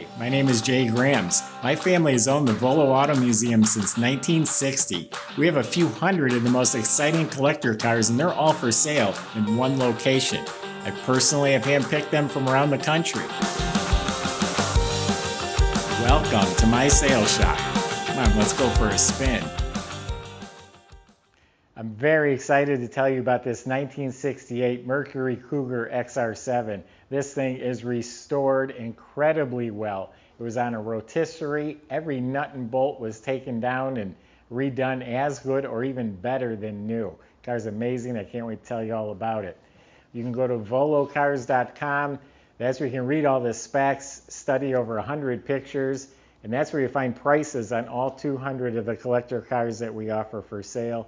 Hi, my name is Jay Grams. My family has owned the Volo Auto Museum since 1960. We have a few hundred of the most exciting collector cars, and they're all for sale in one location. I personally have handpicked them from around the country. Welcome to my sales shop. Come on, let's go for a spin. I'm very excited to tell you about this 1968 Mercury Cougar XR7. This thing is restored incredibly well. It was on a rotisserie. Every nut and bolt was taken down and redone as good or even better than new. The car's amazing. I can't wait to tell you all about it. You can go to volocars.com. That's where you can read all the specs, study over 100 pictures, and that's where you find prices on all 200 of the collector cars that we offer for sale.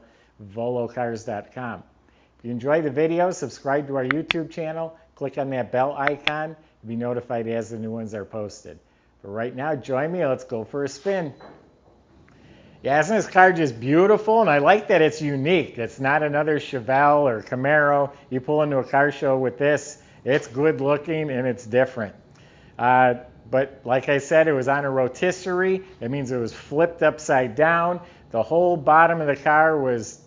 volocars.com. If you enjoy the video, subscribe to our YouTube channel, click on that bell icon, and be notified as the new ones are posted. But right now, join me, let's go for a spin. Yeah, isn't this car just beautiful? And I like that it's unique. It's not another Chevelle or Camaro. You pull into a car show with this, it's good looking and it's different. But like I said, it was on a rotisserie. It means it was flipped upside down. The whole bottom of the car was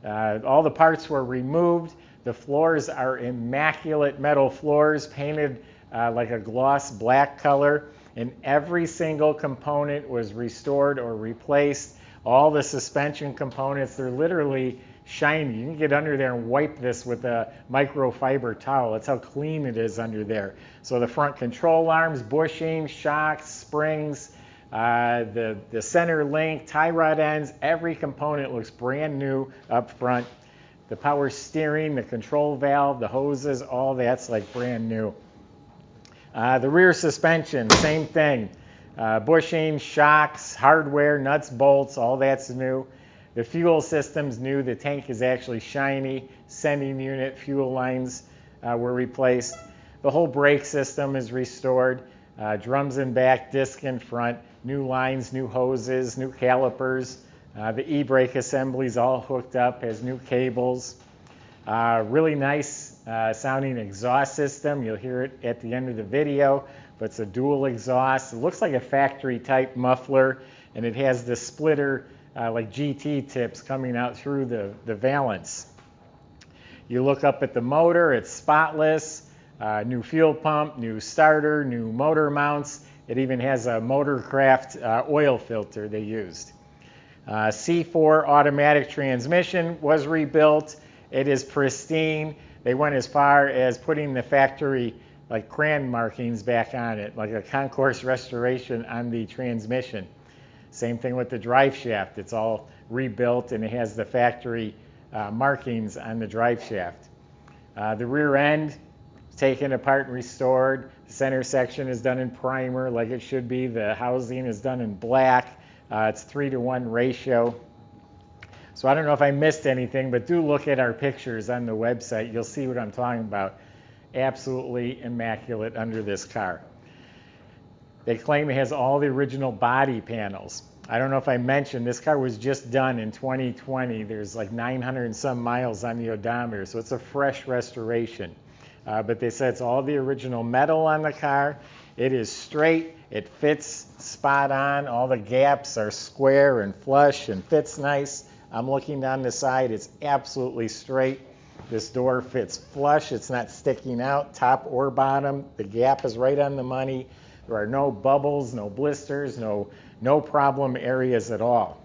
all the parts were removed. The floors are immaculate metal floors painted like a gloss black color, and every single component was restored or replaced. All the suspension components, they're literally shiny. You can get under there and wipe this with a microfiber towel. That's how clean it is under there. So the front control arms, bushing, shocks, springs, the center link, tie rod ends, every component looks brand new up front. The power steering, the control valve, the hoses, all that's like brand new. The rear suspension, same thing. Bushing, shocks, hardware, nuts, bolts, all that's new. The fuel system's new. The tank is actually shiny. Sending unit, fuel lines were replaced. The whole brake system is restored. Drums in back, disc in front, new lines, new hoses, new calipers. The e-brake assembly's all hooked up, has new cables. Really nice sounding exhaust system. You'll hear it at the end of the video, but it's a dual exhaust. It looks like a factory type muffler, and it has the splitter like GT tips coming out through the valance. You look up at the motor, it's spotless. New fuel pump, new starter, new motor mounts. It even has a Motorcraft oil filter they used. C4 automatic transmission was rebuilt. It is pristine. They went as far as putting the factory like crayon markings back on it, like a concourse restoration on the transmission. Same thing with the drive shaft. It's all rebuilt and it has the factory markings on the drive shaft. The rear end taken apart and restored. The center section is done in primer like it should be. The housing is done in black. It's 3-to-1 ratio. So I don't know if I missed anything, but do look at our pictures on the website. You'll see what I'm talking about. Absolutely immaculate under this car. They claim it has all the original body panels. I don't know if I mentioned, this car was just done in 2020. There's like 900 and some miles on the odometer, so it's a fresh restoration. But they said it's all the original metal on the car. It is straight. It fits spot on. All the gaps are square and flush and fits nice. I'm looking down the side. It's absolutely straight. This door fits flush. It's not sticking out, top or bottom. The gap is right on the money. There are no bubbles, no blisters, no problem areas at all.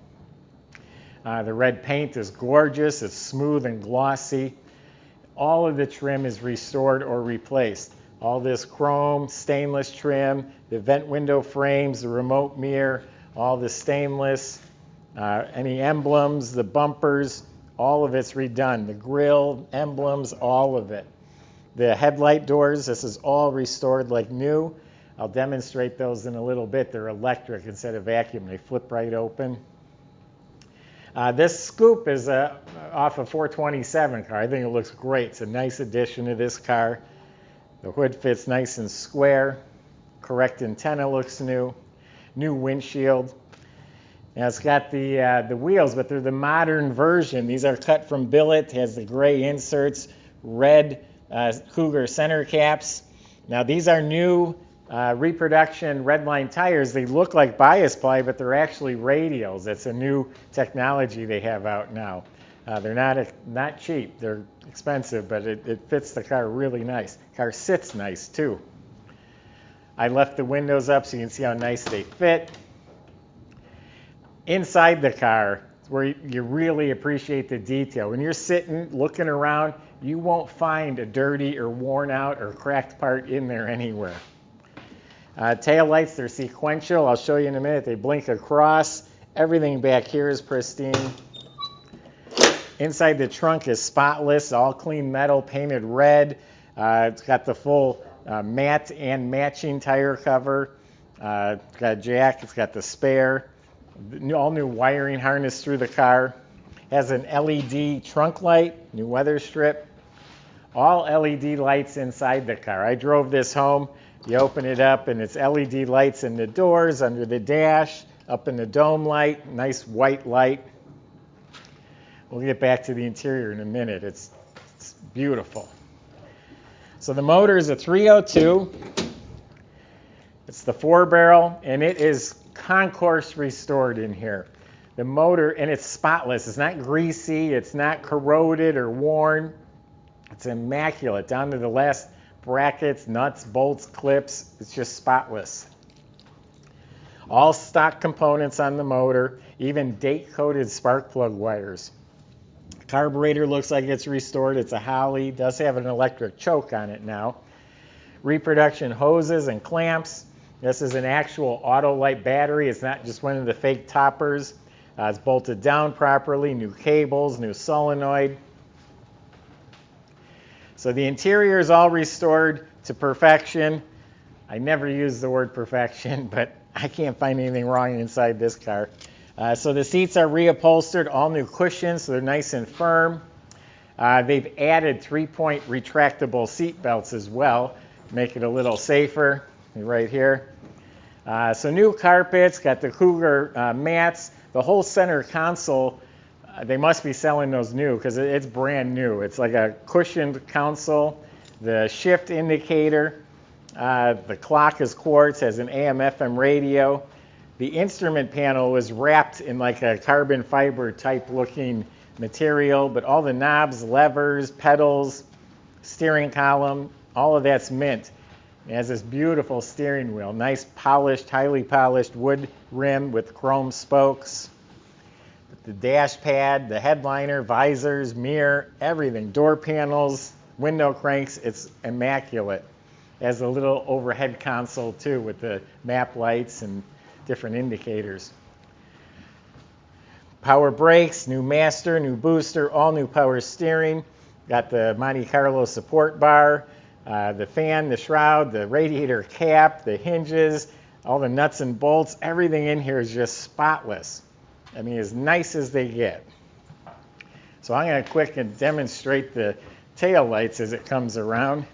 The red paint is gorgeous. It's smooth and glossy. All of the trim is restored or replaced. All this chrome, stainless trim, the vent window frames, the remote mirror, all the stainless, any emblems, the bumpers, all of it's redone. The grille, emblems, all of it. The headlight doors, this is all restored like new. I'll demonstrate those in a little bit. They're electric instead of vacuum. They flip right open. This scoop is off a 427 car. I think it looks great. It's a nice addition to this car. The hood fits nice and square. Correct antenna looks new. New windshield. Now it's got the wheels, but they're the modern version. These are cut from billet. It has the gray inserts, red Cougar center caps. Now these are new Reproduction redline tires, they look like bias ply, but they're actually radials. It's a new technology they have out now. They're not cheap. They're expensive, but it fits the car really nice. Car sits nice too. I left the windows up so you can see how nice they fit. Inside the car is where you really appreciate the detail. When you're sitting, looking around, you won't find a dirty or worn out or cracked part in there anywhere. Tail lights, they're sequential. I'll show you in a minute. They blink across. Everything back here is pristine. Inside the trunk is spotless, all clean metal, painted red. It's got the full matte and matching tire cover. It's got a jack, it's got the spare. All new wiring harness through the car. Has an LED trunk light, new weather strip. All LED lights inside the car. I drove this home. You open it up and it's LED lights in the doors, under the dash, up in the dome light, nice white light. We'll get back to the interior in a minute. It's beautiful. So the motor is a 302. It's the 4-barrel, and it is concourse restored in here. The motor, and it's spotless. It's not greasy. It's not corroded or worn. It's immaculate, down to the last brackets, nuts, bolts, clips. It's just spotless. All stock components on the motor, even date-coded spark plug wires. Carburetor looks like it's restored. It's a Holley. Does have an electric choke on it now. Reproduction hoses and clamps. This is an actual Autolite battery. It's not just one of the fake toppers. It's bolted down properly. New cables, new solenoid. So the interior is all restored to perfection. I never use the word perfection, but I can't find anything wrong inside this car. So the seats are reupholstered, all new cushions, so they're nice and firm. They've added 3-point retractable seat belts as well, make it a little safer. Right here. So new carpets, got the Cougar mats. The whole center console, they must be selling those new because it's brand new. It's like a cushioned console. The shift indicator, the clock is quartz, has an AM/FM radio. The instrument panel was wrapped in like a carbon fiber type looking material, but all the knobs, levers, pedals, steering column, all of that's mint. It has this beautiful steering wheel, nice polished, highly polished wood rim with chrome spokes. The dash pad, the headliner, visors, mirror, everything, door panels, window cranks, it's immaculate. It has a little overhead console too with the map lights and different indicators. Power brakes, new master, new booster, all new power steering. Got the Monte Carlo support bar, the fan, the shroud, the radiator cap, the hinges, all the nuts and bolts. Everything in here is just spotless. I mean, as nice as they get. So I'm going to quick and demonstrate the tail lights as it comes around.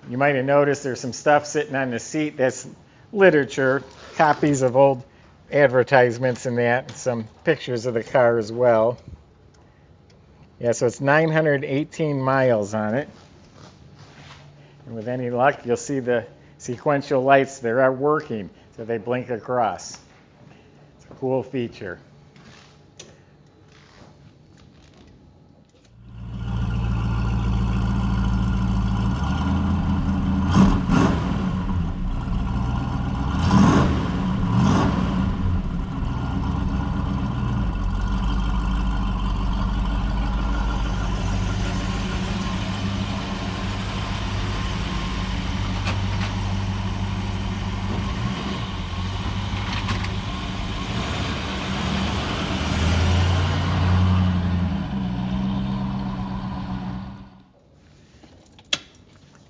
You might have noticed there's some stuff sitting on the seat. That's literature, copies of old advertisements and that, and some pictures of the car as well. Yeah, so it's 918 miles on it. And with any luck, you'll see the sequential lights. They are working, so they blink across. It's a cool feature.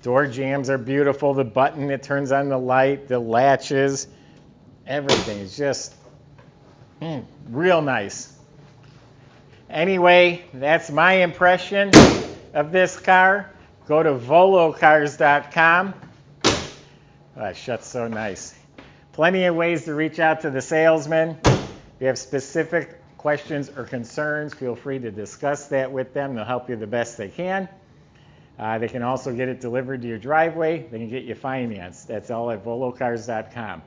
Door jambs are beautiful. The button that turns on the light, the latches, everything is just real nice. Anyway, that's my impression of this car. Go to volocars.com. Oh, it shuts so nice. Plenty of ways to reach out to the salesman. If you have specific questions or concerns, feel free to discuss that with them. They'll help you the best they can. They can also get it delivered to your driveway. They can get you financed. That's all at volocars.com.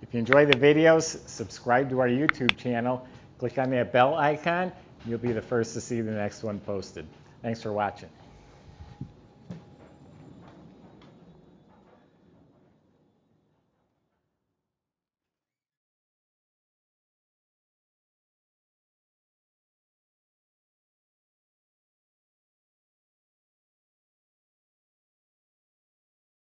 If you enjoy the videos, subscribe to our YouTube channel. Click on that bell icon. You'll be the first to see the next one posted. Thanks for watching.